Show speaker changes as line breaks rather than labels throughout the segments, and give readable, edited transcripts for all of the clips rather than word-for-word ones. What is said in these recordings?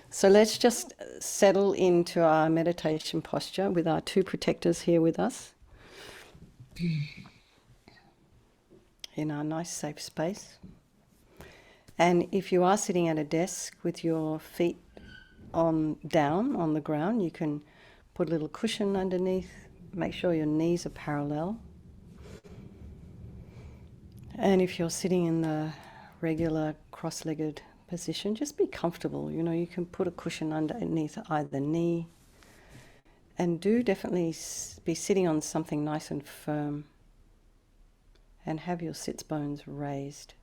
So let's just settle into our meditation posture with our two protectors here with us in our nice safe space. And if you are sitting at a desk with your feet down on the ground, you can put a little cushion underneath. Make sure your knees are parallel. And if you're sitting in the regular cross-legged position, just be comfortable. You know, you can put a cushion underneath either knee. And do definitely be sitting on something nice and firm. And have your sits bones raised.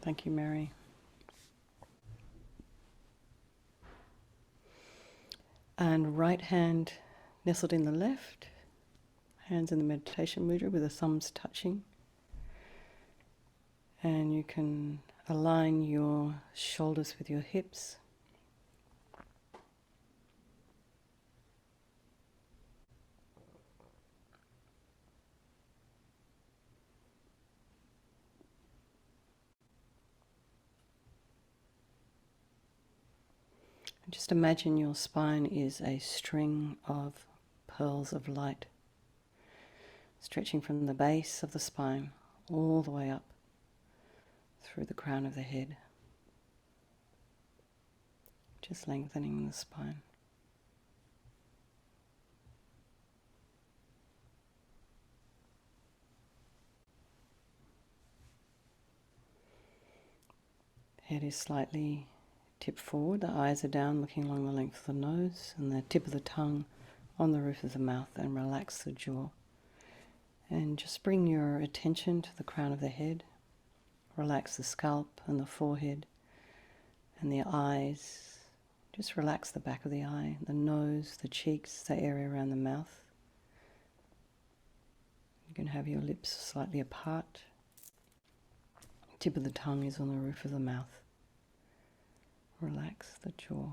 Thank you, Mary. And right hand nestled in the left, hands in the meditation mudra with the thumbs touching. And you can align your shoulders with your hips. And just imagine your spine is a string of pearls of light, stretching from the base of the spine all the way up through the crown of the head, just lengthening the spine. Head is slightly tipped forward, the eyes are down looking along the length of the nose, and the tip of the tongue on the roof of the mouth, and relax the jaw. And just bring your attention to the crown of the head. Relax the scalp and the forehead and the eyes. Just relax the back of the eye, the nose, the cheeks, the area around the mouth. You can have your lips slightly apart. Tip of the tongue is on the roof of the mouth. Relax the jaw.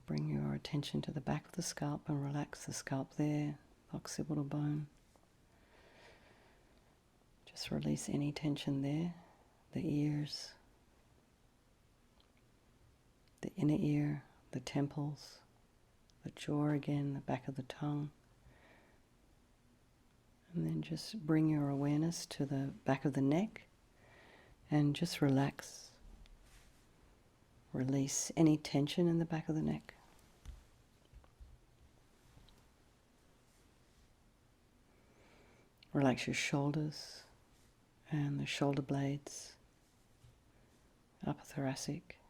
Bring your attention to the back of the scalp and relax the scalp there, occipital bone. Just release any tension there, the ears, the inner ear, the temples, the jaw again, the back of the tongue. And then just bring your awareness to the back of the neck and just relax. Release any tension in the back of the neck. Relax your shoulders and the shoulder blades, upper thoracic,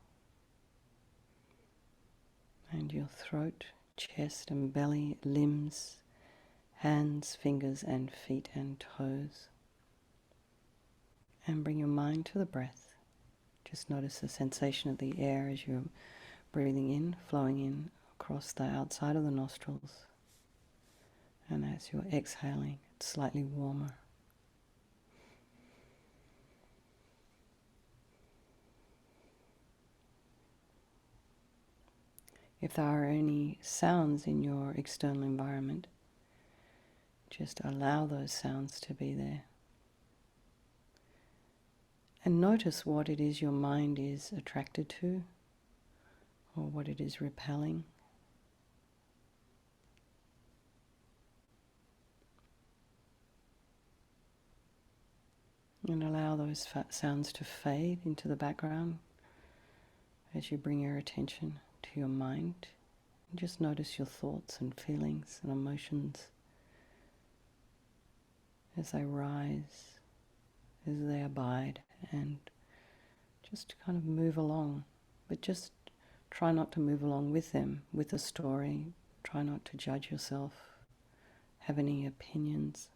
and your throat, chest and belly, limbs, hands, fingers and feet and toes. And bring your mind to the breath. Just notice the sensation of the air as you're breathing in, flowing in across the outside of the nostrils. And as you're exhaling, it's slightly warmer. If there are any sounds in your external environment, just allow those sounds to be there. And notice what it is your mind is attracted to, or what it is repelling. And allow those sounds to fade into the background as you bring your attention to your mind. And just notice your thoughts and feelings and emotions as they rise, as they abide, and just kind of move along. But just try not to move along with them, with the story. Try not to judge yourself, have any opinions.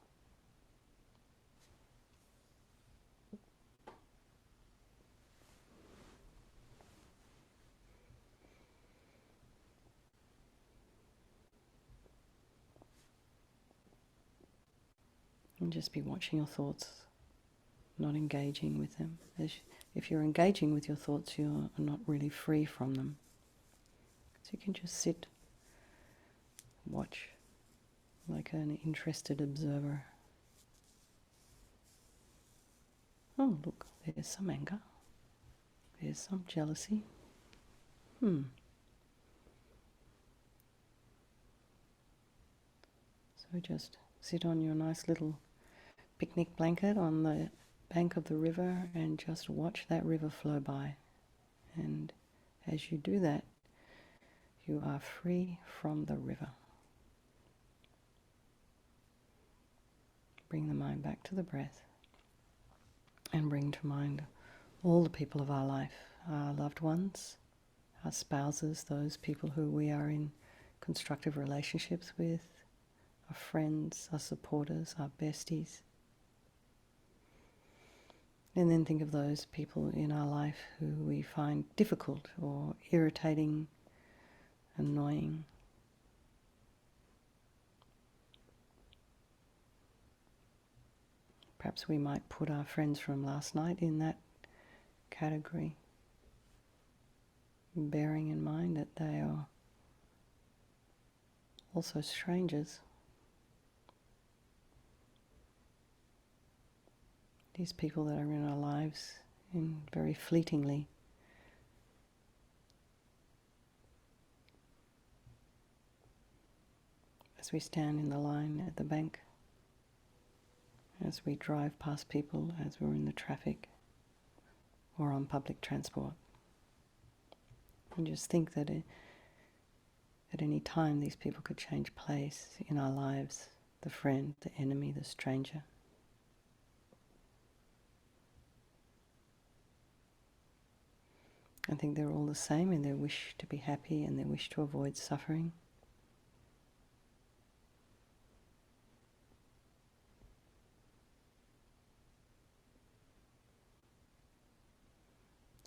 And just be watching your thoughts, not engaging with them. If you're engaging with your thoughts, you're not really free from them. So you can just sit, watch, like an interested observer. Oh, look, there's some anger. There's some jealousy. So just sit on your nice little picnic blanket on the bank of the river and just watch that river flow by. And as you do that, you are free from the river. Bring the mind back to the breath and bring to mind all the people of our life, our loved ones, our spouses, those people who we are in constructive relationships with, our friends, our supporters, our besties. And then think of those people in our life who we find difficult or irritating, annoying. Perhaps we might put our friends from last night in that category, bearing in mind that they are also strangers. These people that are in our lives in very fleetingly. As we stand in the line at the bank, as we drive past people, as we're in the traffic or on public transport. And just think that at any time these people could change place in our lives, the friend, the enemy, the stranger. I think they're all the same in their wish to be happy and their wish to avoid suffering.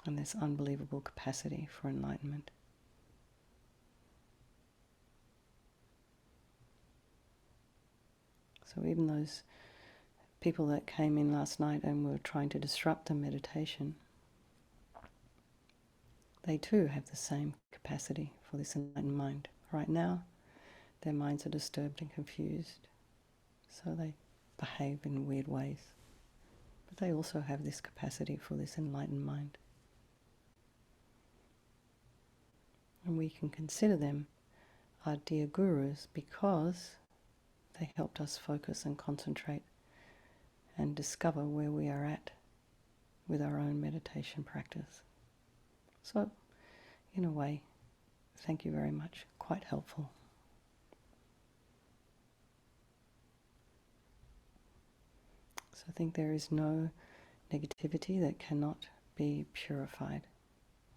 And this unbelievable capacity for enlightenment. So even those people that came in last night and were trying to disrupt the meditation, they too have the same capacity for this enlightened mind. Right now, their minds are disturbed and confused, so they behave in weird ways. But they also have this capacity for this enlightened mind. And we can consider them our dear gurus because they helped us focus and concentrate and discover where we are at with our own meditation practice. So, in a way, thank you very much. Quite helpful. So I think there is no negativity that cannot be purified.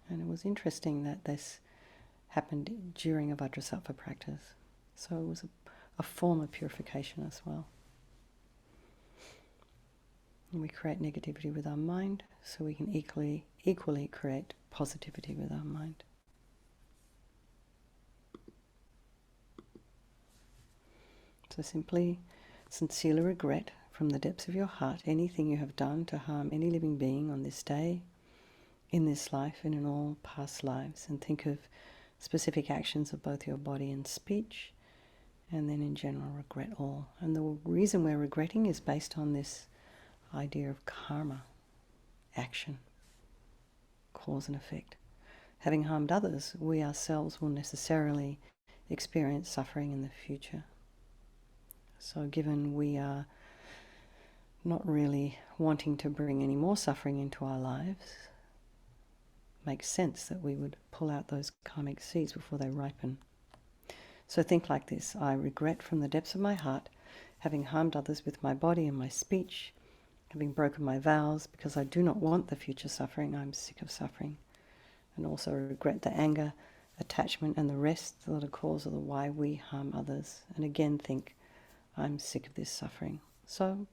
And it was interesting that this happened during a Vajrasattva practice. So it was a form of purification as well. And we create negativity with our mind, so we can equally create positivity with our mind. So simply, sincerely regret from the depths of your heart anything you have done to harm any living being on this day, in this life, and in all past lives. And think of specific actions of both your body and speech, and then in general regret all. And the reason we're regretting is based on this idea of karma, action, cause and effect. Having harmed others, we ourselves will necessarily experience suffering in the future. So given we are not really wanting to bring any more suffering into our lives, makes sense that we would pull out those karmic seeds before they ripen. So think like this: I regret from the depths of my heart having harmed others with my body and my speech, having broken my vows because I do not want the future suffering. I'm sick of suffering. And also regret the anger, attachment and the rest that are cause of the why we harm others. And again think, I'm sick of this suffering. So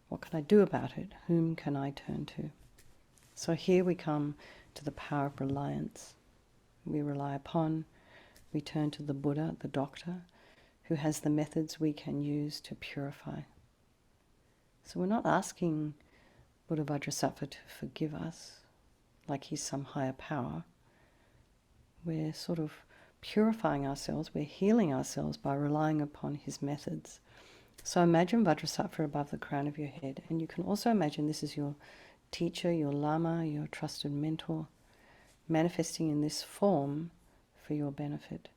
what can I do about it? Whom can I turn to? So here we come to the power of reliance. We turn to the Buddha, the doctor, who has the methods we can use to purify. So we're not asking Buddha Vajrasattva to forgive us like he's some higher power. We're sort of purifying ourselves, we're healing ourselves by relying upon his methods. So imagine Vajrasattva above the crown of your head, and you can also imagine this is your teacher, your Lama, your trusted mentor, manifesting in this form for your benefit.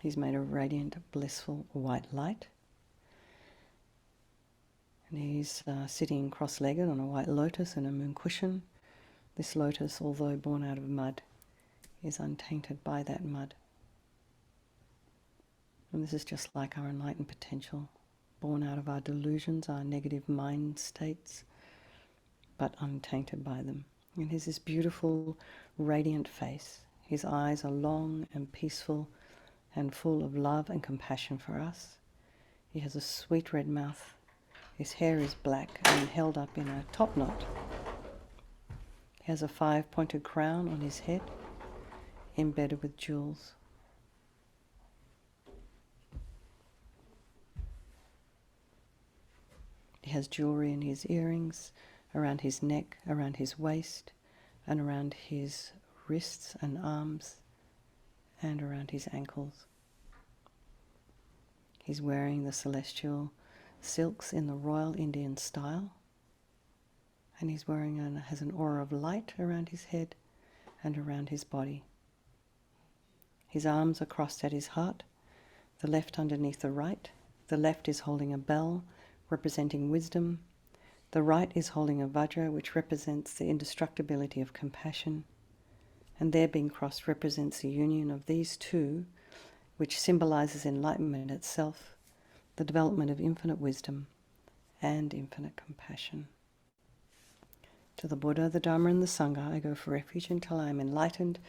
He's made of radiant, blissful white light. And he's sitting cross-legged on a white lotus and a moon cushion. This lotus, although born out of mud, is untainted by that mud. And this is just like our enlightened potential, born out of our delusions, our negative mind states, but untainted by them. And he's this beautiful, radiant face. His eyes are long and peaceful and full of love and compassion for us. He has a sweet red mouth. His hair is black and held up in a top knot. He has a 5-pointed crown on his head, embedded with jewels. He has jewelry in his earrings, around his neck, around his waist, and around his wrists and arms, and around his ankles. He's wearing the celestial silks in the royal Indian style, and he's has an aura of light around his head and around his body. His arms are crossed at his heart, the left underneath the right. The left is holding a bell representing wisdom. The right is holding a vajra, which represents the indestructibility of compassion. And their being crossed represents the union of these two, which symbolizes enlightenment itself, the development of infinite wisdom and infinite compassion. To the Buddha, the Dharma, and the Sangha, I go for refuge until I am enlightened.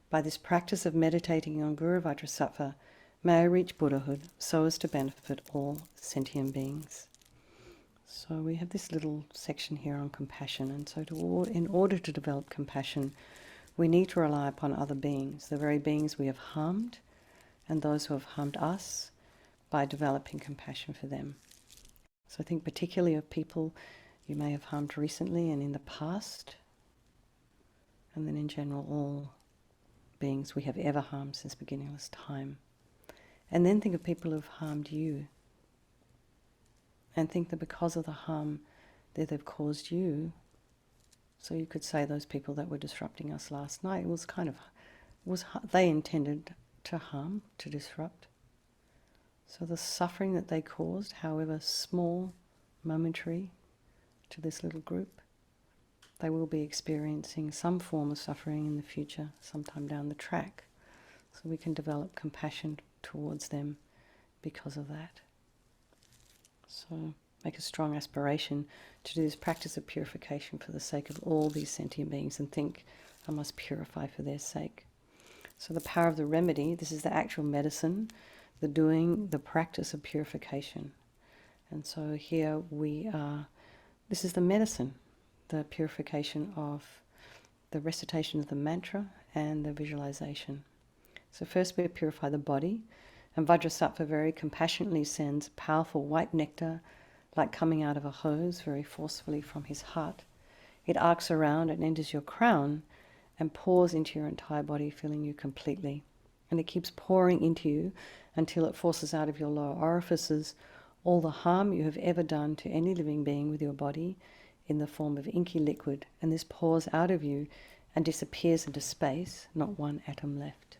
By this practice of meditating on Guru Vajrasattva, may I reach Buddhahood so as to benefit all sentient beings. So we have this little section here on compassion, and so in order to develop compassion, we need to rely upon other beings, the very beings we have harmed, and those who have harmed us, by developing compassion for them. So I think particularly of people you may have harmed recently and in the past, and then in general all beings we have ever harmed since beginningless time. And then think of people who have harmed you, and think that because of the harm that they've caused you, so you could say those people that were disrupting us last night, they intended to harm, to disrupt. So the suffering that they caused, however small, momentary, to this little group, they will be experiencing some form of suffering in the future, sometime down the track. So we can develop compassion towards them because of that. So make a strong aspiration to do this practice of purification for the sake of all these sentient beings, and think, I must purify for their sake. So the power of the remedy, this is the actual medicine, the doing, the practice of purification. And so here this is the medicine, the purification of the recitation of the mantra and the visualization. So first we purify the body, and Vajrasattva very compassionately sends powerful white nectar, like coming out of a hose, very forcefully from his heart. It arcs around and enters your crown and pours into your entire body, filling you completely. And it keeps pouring into you until it forces out of your lower orifices all the harm you have ever done to any living being with your body in the form of inky liquid. And this pours out of you and disappears into space, not one atom left,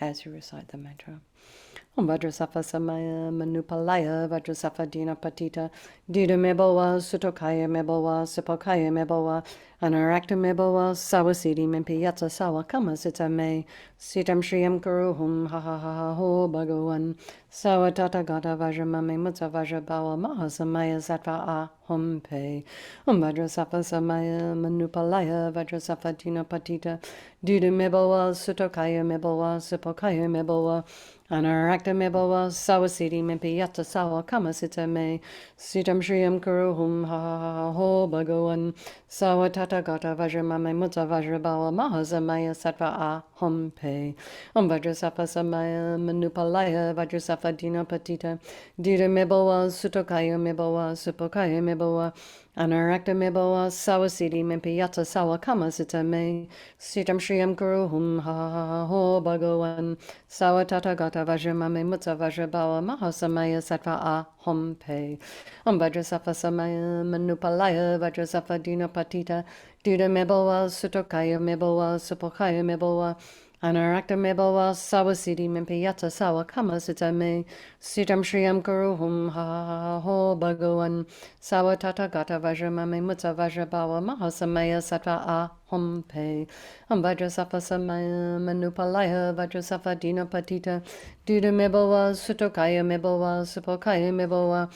as you recite the mantra. Om Vajrasattva Samaya Manupalaya Vajrasattva Dina Patita Dida Mebowa Sutokaya Mebowa Sipokaya Mebowa Anarakta Mebowa Sawasidi Mempiyatsa Sawa Kama Sita Me Sitam Shriyam Kuruhum Ha Ha Ha Ha Ho Bhagawan Sawa Tata Gata Vajramame Mutsa Vajrabawa Mahasamaya Sattva A Hum Pe Om Vajrasattva Samaya Manupalaya Vajrasattva Dina Patita Dida Mebowa Sutokaya Mebowa Sipokaya Mebowa Anarakta mebawa sawasiti mimpi yata sawa kama sita me sitam shriyam kuruhum ha ho bhagawan sawa tata gata vajramame mutta vajrabawa mahazamaya sattva a hum pe Vajrasattva samaya manupalaya Vajrasattva dina patita dita mebawa sutokaya mebawa supokaya mebawa Anarakta mebawa sawasiti mimpi yata sawa kama sita me sitam shriyam kuruhum ha ho bhagawan sawa tata gata vajramame mutta vajrabawa mahasamaya sattva a hum pe Vajrasattva samaya manupalaya Vajrasattva dina patita dita mebawa sutokaya mebawa supokaya mebawa Anarakta mebawa sawasiti mimpi yata sawa kama sita me sitam shriyam kuruhum ha ho bhagawan sawa tata gata vajramame mutta vajrabawa mahasamaya sattva a hum pe Vajrasattva samaya manupalaya Vajrasattva dina patita dita mebawa sutokaya mebawa supokaya mebawa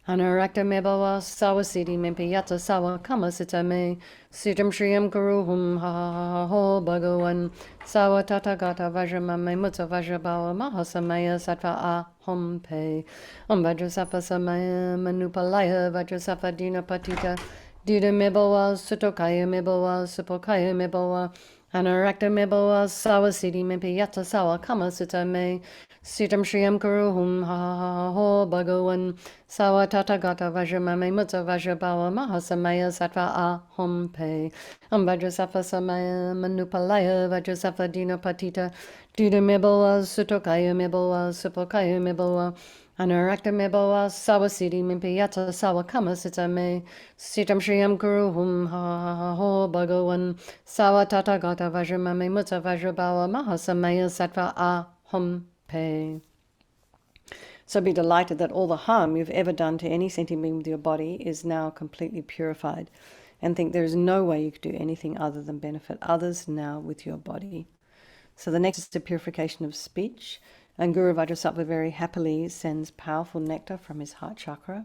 Anarakta mebawa sawasiti mimpi yata sawa kama sita me sitam shriyam kuruhum ha ho bhagawan sawa tata gata vajramame mutta vajrabawa mahasamaya sattva a hum pe Vajrasattva samaya manupalaya Vajrasattva dina patita dita mebawa sutokaya mebawa supokaya mebawa Anarakta mebawa sawasiti mimpi yata sawa kama sita me sitam shriyam kuruhum ha ho bhagawan sawa tata gata vajramame mutta vajrabawa mahasamaya sattva a hum pe Vajrasattva samaya manupalaya Vajrasattva dina patita dita mebawa sutokaya mebawa supokaya mebawa Anarakta mebawa sawasiti mimpi yata sawa kama sita me sitam shriyam kuruhum ha ho bhagawan sawa tata gata vajramame mutta vajrabawa mahasamaya sattva a hum pe. So be delighted that all the harm you've ever done to any sentient being with your body is now completely purified, and think there is no way you could do anything other than benefit others now with your body. So the next is the purification of speech. And Guru Vajrasattva very happily sends powerful nectar from his heart chakra.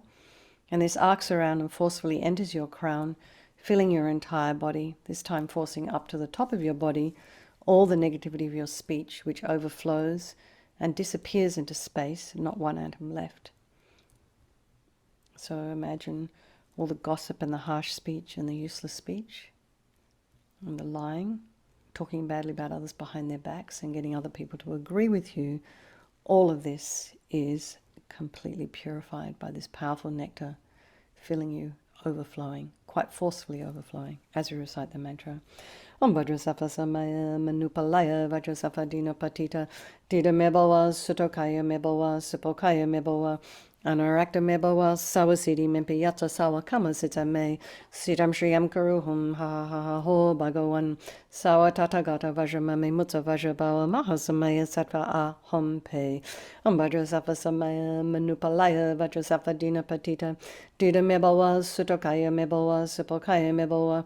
And this arcs around and forcefully enters your crown, filling your entire body, this time forcing up to the top of your body all the negativity of your speech, which overflows and disappears into space, not one atom left. So imagine all the gossip and the harsh speech and the useless speech and the lying, talking badly about others behind their backs and getting other people to agree with you. All of this is completely purified by this powerful nectar filling you, overflowing, quite forcefully overflowing, as we recite the mantra. Om Vajrasattva samaya manupalaya Vajrasattva dina patita dita mebawa sutokaya mebawa supokaya mebawa Anarakta mebawa sawasiti mimpi yata sawa kama sita me sitam shriyam kuruhum ha ho bhagawan sawa tata gata vajramame mutta vajrabawa mahasamaya sattva a hum pe Vajrasattva samaya manupalaya Vajrasattva dina patita dita mebawa sutokaya mebawa supokaya mebawa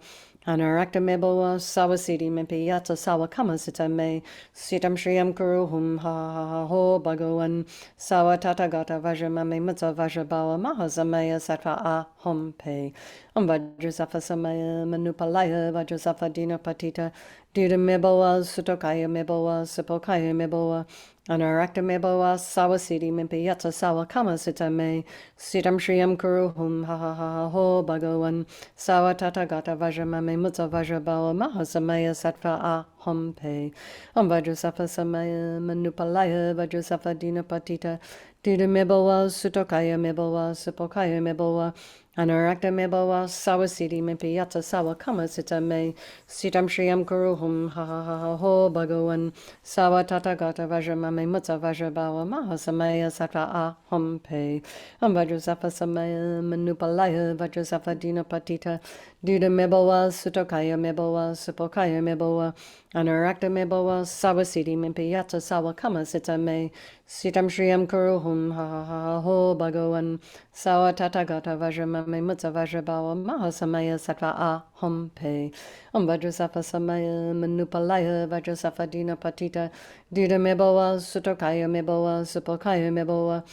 Anarakta mebawa sawasiti mimpi yata sawa kama sita me sitam shriyam kuruhum ha ho bhagawan sawa tata gata vajramame mutta vajrabawa mahasamaya sattva a hum pe Vajrasattva samaya manupalaya Vajrasattva dina patita dita mebawa sutokaya mebawa supokaya mebawa Anarakta mebawa sawasiti mimpi yata sawa kama sita me sitam shriyam kuruhum ha ho bhagawan sawa tata gata vajramame mutta vajrabawa mahasamaya sattva a hum pe Vajrasattva samaya manupalaya Vajrasattva dina patita dita mebawa sutokaya mebawa supokaya mebawa Anarakta mebawa sawasiti mimpi yata sawa kama sita me sitam shriyam kuruhum ha ho bhagawan sawa tata gata vajramame mutta vajrabawa mahasamaya sattva a hum pe Vajrasattva samaya manupalaya Vajrasattva dina patita dita mebawa sutokaya mebawa supokaya mebawa Anarakta mebawa sawasiti mimpi yata sawa kama sita me sitam shriyam kuruhum ha ho bhagawan sawa tata gata vajramame mutta vajrabawa mahasamaya sattva a hum pe Vajrasattva samaya manupalaya Vajrasattva dina patita dita mebawa sutokaya mebawa supokaya mebawa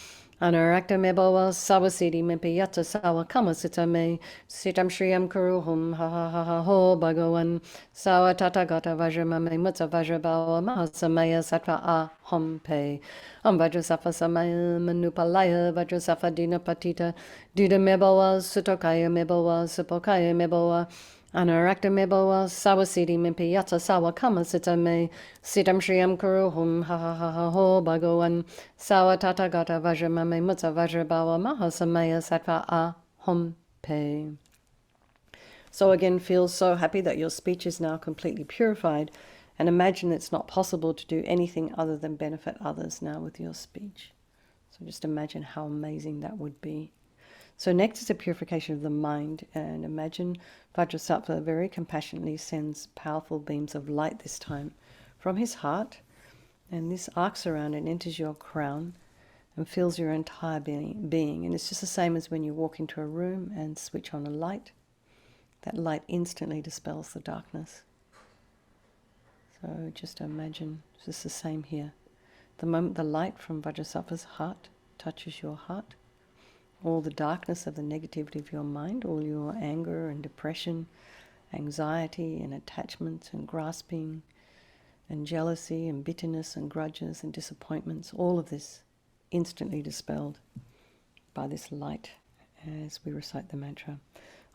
Anarakta meboa sawasiti mimpi yata sawa kama sita me sitam shriyam kuruhum ha ha ha ha ho bhagawan sawa tata gata vajramame mutta vajrabawa mahasamaya sattva aham pe Vajrasattva samaya manupalaya Vajrasattva dina patita duda meboa sutokaya meboa supokaya meboa Anarakta meboa sawasiti mimpi yata sawa kama sita me sitam shriyam kuruhum ha ha ha ha ho bhagawan sawa tata gata vajramame mutta vajrabawa mahasamaya sattva aham pe. So again, feel so happy that your speech is now completely purified, and imagine it's not possible to do anything other than benefit others now with your speech. So just imagine how amazing that would be. So next is a purification of the mind, and imagine Vajrasattva very compassionately sends powerful beams of light this time from his heart, and this arcs around and enters your crown and fills your entire being. And it's just the same as when you walk into a room and switch on a light. That light instantly dispels the darkness. So just imagine, it's just the same here. The moment the light from Vajrasattva's heart touches your heart, all the darkness of the negativity of your mind, all your anger and depression, anxiety and attachment and grasping and jealousy and bitterness and grudges and disappointments, all of this instantly dispelled by this light as we recite the mantra.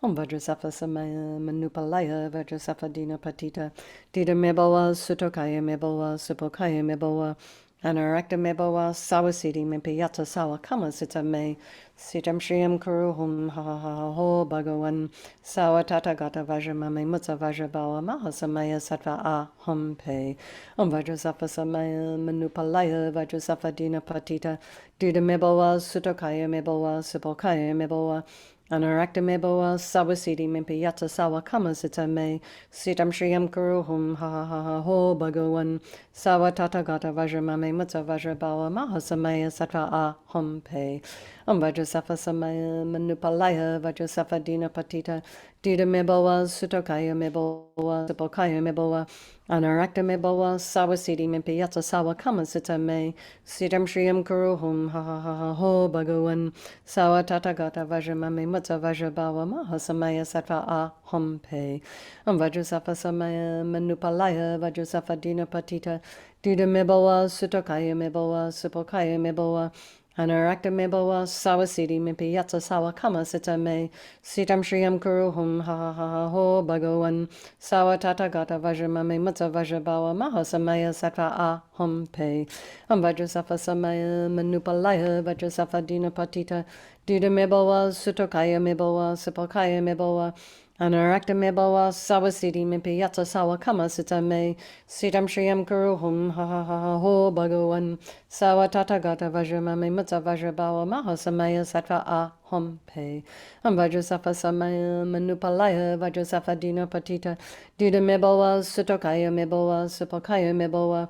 Om Vajrasattva samaya manupalaya Vajrasattva dina patita dida meboa sutokaya meboa supokaya meboa Anarakta meboa sawasiti mimpi yata sawa kama sita me sitam shriyam kuruhum ha ha ha ho bhagawan sawa tata gata vajramame mutta vajrabawa mahasamaya sattva aham pe Om Vajrasattva samaya manupalaya Vajrasattva dina patita dida meboa sutokaya meboa supokaya meboa Anarakta meboa sawasiti mimpi yata sawa kama sita me sitam shriyam kuruhum ha ha ha ha ho bhagawan sawa tata gata vajramame mutta vajrabawa mahasamaya sattva aham pe Om Vajrasattva samaya manupalaya Vajrasattva dina patita dida meboa sutokaya meboa supokaya meboa Anarakta meboa sawasiti mimpi yata sawa kama sita me sitam shriyam kuruhum ha ha ha ha ho bhagawan sawa tata gata vajramame mutta vajrabawa mahasamaya sattva aham pe Om Vajrasattva samaya manupalaya Vajrasattva dina patita dida meboa sutokaya meboa supokaya meboa Anarakta meboa sawasiti mimpi yata sawa kama sita me sitam shriyam kuruhum ha ha ha ha ho bhagawan sawa tata gata vajramame mutta vajrabawa mahasamaya sattva aham pe Om Vajrasattva samaya manupalaya Vajrasattva dina patita dida meboa sutokaya meboa supokaya meboa Anarakta meboa sawasiti mimpi yata sawa kama sita me sitam shriyam kuruhum ha ha ha ha ho bhagawan sawa tata gata vajramame mutta vajrabawa mahasamaya sattva aham pe Om Vajrasattva samaya manupalaya Vajrasattva dina patita dida meboa sutokaya meboa supokaya meboa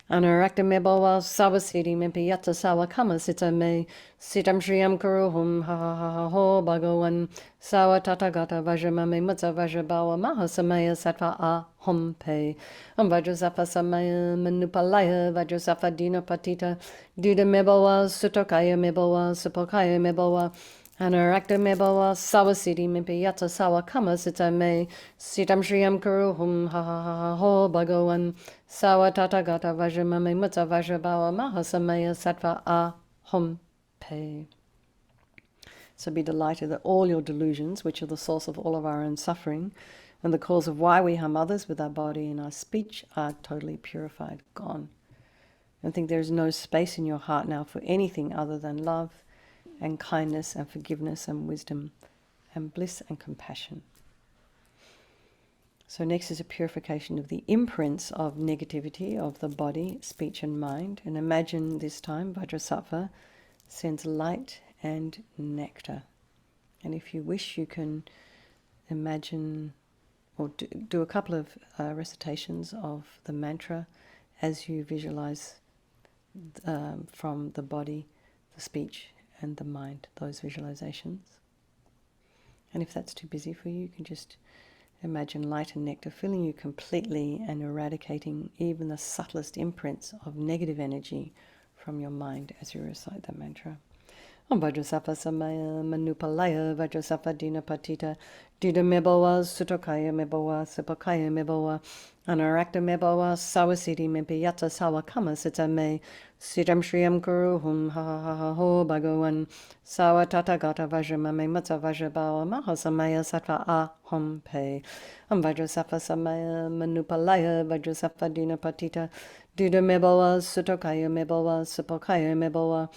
Anarakta meboa sawasiti mimpi yata sawa kama sita me sitam shriyam kuruhum ha ha ha ha ho bhagawan sawa tata gata vajramame mutta vajrabawa mahasamaya sattva aham pe Om Vajrasattva samaya manupalaya Vajrasattva dina patita dida meboa sutokaya meboa supokaya meboa Anarakta meboa sawasiti mimpi yata sawa kama sita me sitam shriyam kuruhum ha ha ha ha ho bhagawan sawa tata gata vajramame mutta vajrabawa mahasamaya sattva aham pe So be delighted that all your delusions, which are the source of all of our own suffering and the cause of why we harm others with our body and our speech, are totally purified, gone. And think there is no space in your heart now for anything other than love and kindness and forgiveness and wisdom and bliss and compassion. So next is a purification of the imprints of negativity of the body, speech and mind. And imagine this time Vajrasattva sends light and nectar. And if you wish, you can imagine or do a couple of recitations of the mantra as you visualize from the body, the speech and the mind, those visualizations. And if that's too busy for you, you can just imagine light and nectar filling you completely and eradicating even the subtlest imprints of negative energy from your mind as you recite the mantra. Vajrasattva Samaya Manupalaya Vajrasattva Dina Patita Dida Mebowa Sutokaya Mebowa Sipokaya Mebowa Anarakta Mebowa Sawasiti Mimpiyata Sawakama Sita Me Sitam Shriyam Guru Hum Ha Ha Ha Ho Bhagawan Sawa Tata Gata Vajramame Matsa Vajrabawa Mahasamaya Sattva Ahom Pe Vajrasattva Samaya Manupalaya Vajrasattva Dina Patita Dida Mebowa Sutokaya Mebowa Sipokaya Mebowa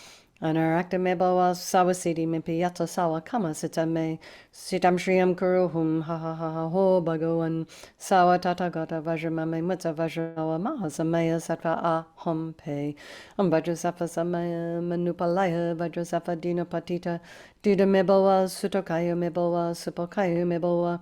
Anarakta Mebowa Sawasiti Mimpiyata Sawa Kama Sita Me Sitam Shriyam Kuru Hum Ha Ha Ha Ha Ho Bhagawan Sawa Tata Gata Vajramame Mutta Vajrawa Mahasamaya Sattva Ahom Pe Vajrasattva Samaya Manupalaya Vajrasattva Dina Patita Dida Mebowa Sutokaya Mebowa Supokaya Mebowa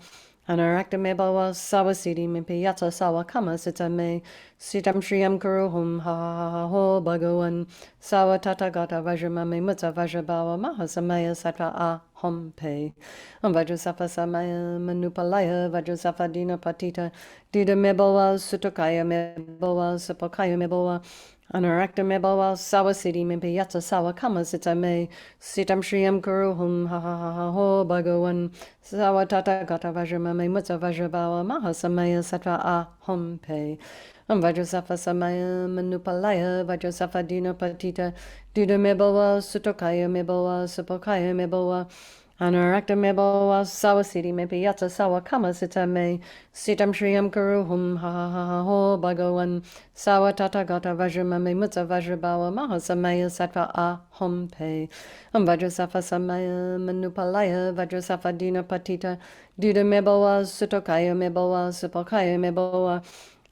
Anarakta Mebowa Sawasiti Mimpiyata Sawa Kama Sita Me Sitam Shriyam Kuru Hum Ha Ha Ha Ho Bhagawan Sawa Tata Gata Vajramame Mutta Vajrabawa Mahasamaya Sattva Ahom Pe Vajrasattva Samaya Manupalaya Vajrasattva Dina Patita Dida Mebowa Sutokaya Mebowa Supokaya Mebowa Anarakta Mebowa Sawasiti Mimpiyata Sawa Kama Sita Me Sitam Shriyam Kuru Hum Ha Ha Ha Ha Ho Bhagawan Sawa Tata Gata Vajramame Mutta Vajrabawa Mahasamaya Sattva Ahom Pe Vajrasattva Samaya Manupalaya Vajrasattva Dina Patita Dida Mebowa Sutokaya Mebowa Supokaya Mebowa Anarakta Mebowa Sawasiti Mimpiyata Sawa Kama Sita Me Sitam Shriyam Kuru Hum Ha Ha Ha Ha Ho Bhagawan Sawa Tata Gata Vajramame Mutta Vajrabawa Mahasamaya Sattva Ahom Pe Vajrasattva Samaya Manupalaya Vajrasattva Dina Patita Dida Mebowa Sutokaya Mebowa Supokaya Mebowa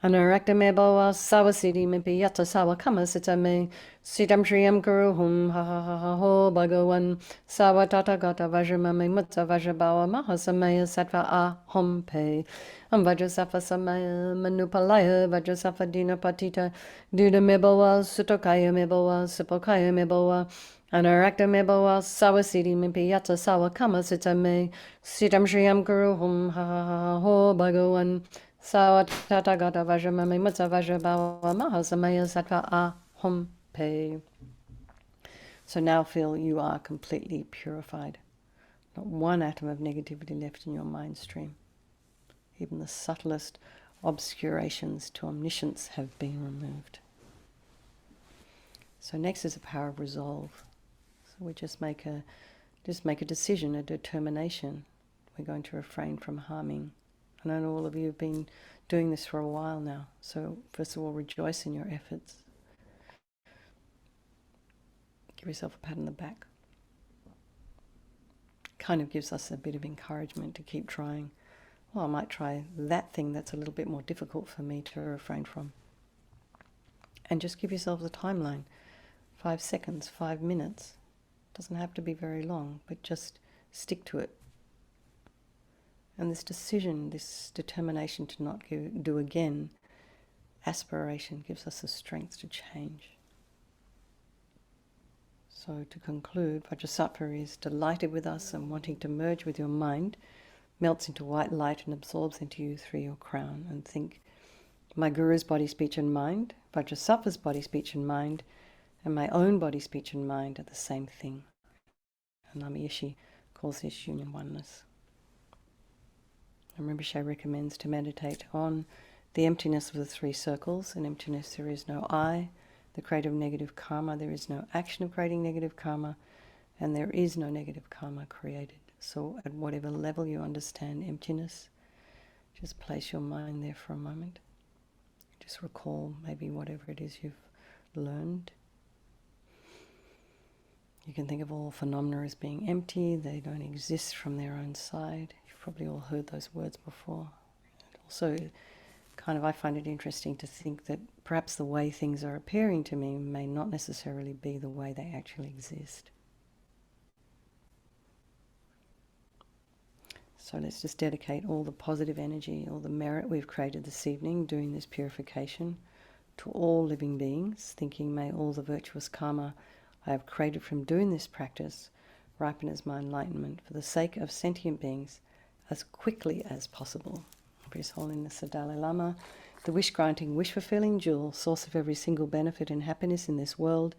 Anarakta Mebowa Sawasiti Mimpiyata Sawa Kama Sita Me Sitam Shriyam Kuru Hum Ha Ha Ha Ha Ho Bhagawan Sawa Tata Gata Vajramame Mutta Vajrabawa Mahasamaya Sattva Ahom Pe Vajrasattva Samaya Manupalaya Vajrasattva Dina Patita Dida Mebowa Sutokaya Mebowa Supokaya Mebowa Anarakta Mebowa Sawasiti Mimpiyata Sawa Kama Sita Me Sitam Shriyam Kuru Hum Ha Ha Ha Ha Ho Bhagawan Sawa Tata Gata Vajramame Mutta Vajrabawa Mahasamaya Sattva Ahom Pe. So now feel you are completely purified. Not one atom of negativity left in your mind stream. Even the subtlest obscurations to omniscience have been removed. So next is the power of resolve. So we just make a decision, a determination. We're going to refrain from harming. I know all of you have been doing this for a while now, so first of all, rejoice in your efforts. Give yourself a pat on the back. Kind of gives us a bit of encouragement to keep trying. Well, I might try that thing that's a little bit more difficult for me to refrain from. And just give yourself the timeline. 5 seconds, 5 minutes. Doesn't have to be very long, but just stick to it. And this decision, this determination to not do again, aspiration gives us the strength to change. So to conclude, Vajrasattva is delighted with us and wanting to merge with your mind, melts into white light and absorbs into you through your crown. And think, my Guru's body, speech and mind, Vajrasattva's body, speech and mind, and my own body, speech and mind are the same thing. And LAMA YESHE calls this union oneness. And Rinpoche recommends to meditate on the emptiness of the 3 circles. In emptiness there is no I, the creator of negative karma, there is no action of creating negative karma, and there is no negative karma created. So at whatever level you understand emptiness, just place your mind there for a moment. Just recall maybe whatever it is you've learned. You can think of all phenomena as being empty, they don't exist from their own side. You've probably all heard those words before. And also, I find it interesting to think that perhaps the way things are appearing to me may not necessarily be the way they actually exist. So let's just dedicate all the positive energy, all the merit we've created this evening doing this purification to all living beings, thinking may all the virtuous karma I have created from doing this practice ripen as my enlightenment for the sake of sentient beings as quickly as possible. For His Holiness the Dalai Lama, the wish-granting, wish-fulfilling jewel, source of every single benefit and happiness in this world,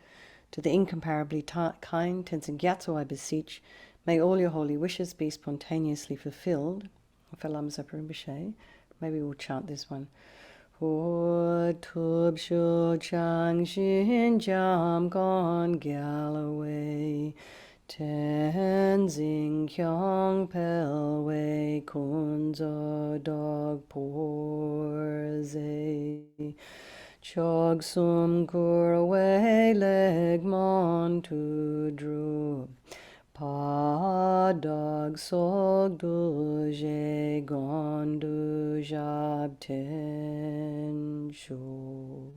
To the incomparably kind Tenzin Gyatso I beseech, may all your holy wishes be spontaneously fulfilled. For LAMA YESHE, maybe we'll chant this one. Ho tub shu chang shin jam gon Galloway, Tenzin kyong pelway kunzo dog porze. Chog sum kurwe leg mon tu dru. Pa dog sog du je gon du jab ten shuk.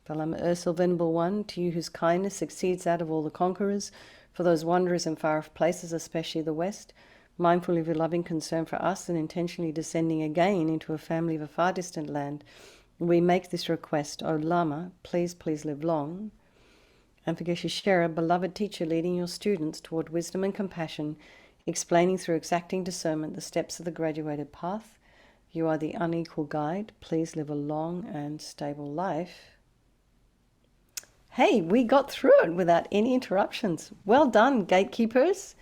Lama Ursel, Venerable One, to you whose kindness exceeds that of all the conquerors, for those wanderers in far-off places, especially the West, mindful of your loving concern for us and intentionally descending again into a family of a far distant land, we make this request. O Lama, please, please live long. And for Geshe Shera, beloved teacher, leading your students toward wisdom and compassion, explaining through exacting discernment the steps of the graduated path. You are the unequal guide. Please live a long and stable life. Hey, we got through it without any interruptions. Well done, gatekeepers.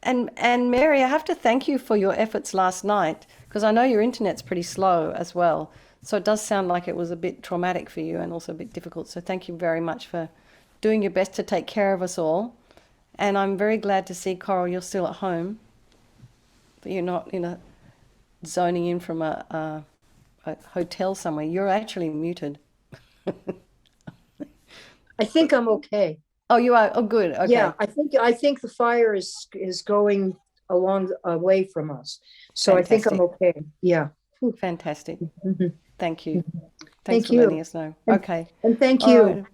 And Mary, I have to thank you for your efforts last night, because I know your internet's pretty slow as well. So it does sound like it was a bit traumatic for you and also a bit difficult. So thank you very much for doing your best to take care of us all. And I'm very glad to see, Coral, you're still at home, that you're not zoning in from a hotel somewhere. You're actually muted.
I think I'm okay.
Oh, you are? Oh, good. Okay.
Yeah, I think the fire is going along away from us. So
Fantastic.
I think I'm okay. Yeah.
Fantastic.
Mhm.
Thank you. Thanks
Thank
for
you.
letting us know. Okay.
And thank
All
you.
right.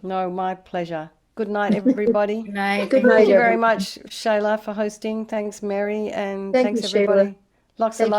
No, my pleasure. Good night, everybody.
Good night.
Good
Thank
night,
you very
everyone.
much, Shayla, for hosting. Thanks, Mary, and
Thank
thanks,
you, Shayla.
everybody. Lots of
Thank
love.
you.